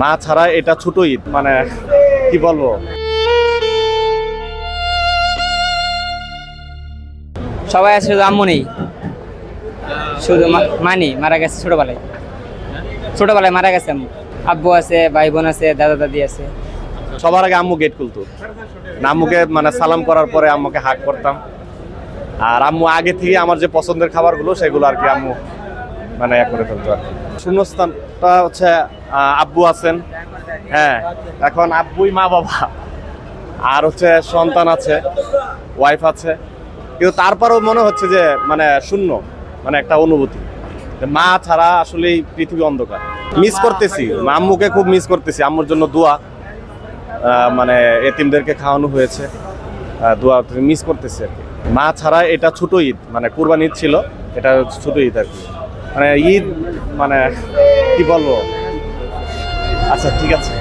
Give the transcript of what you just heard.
মা ছাড়া এটা ছোট ঈদ, মানে কি বলবো। সবাই আছে, শুধু আম্মু নেই, শুধু মানি মারা গেছে ছোটবেলায় মারা গেছে আম্মু। আব্বু আছে, ভাই বোন আছে, দাদা দাদি আছে। সবার আগে আম্মু গেট খুলতো, আম্মুকে মানে সালাম করার পরে আম্মুকে হাগ করতাম। আর আম্মু আগে থেকে আমার যে পছন্দের খাবারগুলো সেগুলো আর কি আম্মু মানে করে ফেলতো আর কি। শূন্যস্থানটা হচ্ছে আব্বু আছেন, হ্যাঁ, এখন আব্বুই মা বাবা, আর হচ্ছে সন্তান আছে, ওয়াইফ আছে, কিন্তু তারপরেও মনে হচ্ছে যে মানে শূন্য, মানে একটা অনুভূতি মা ছাড়া আসলে পৃথিবী অন্ধকার। মিস করতেছি, আম্মুকে খুব মিস করতেছি। আম্মুর জন্য দোয়া, মানে এতিমদেরকে খাওয়ানো হয়েছে, দোয়া মিস করতেছি আর কি। মা ছাড়া এটা ছোট ঈদ, মানে কুরবানি ঈদ ছিল, এটা ছোট ঈদ আর কি। মানে ঈদ মানে কি বলবো। আচ্ছা ঠিক আছে।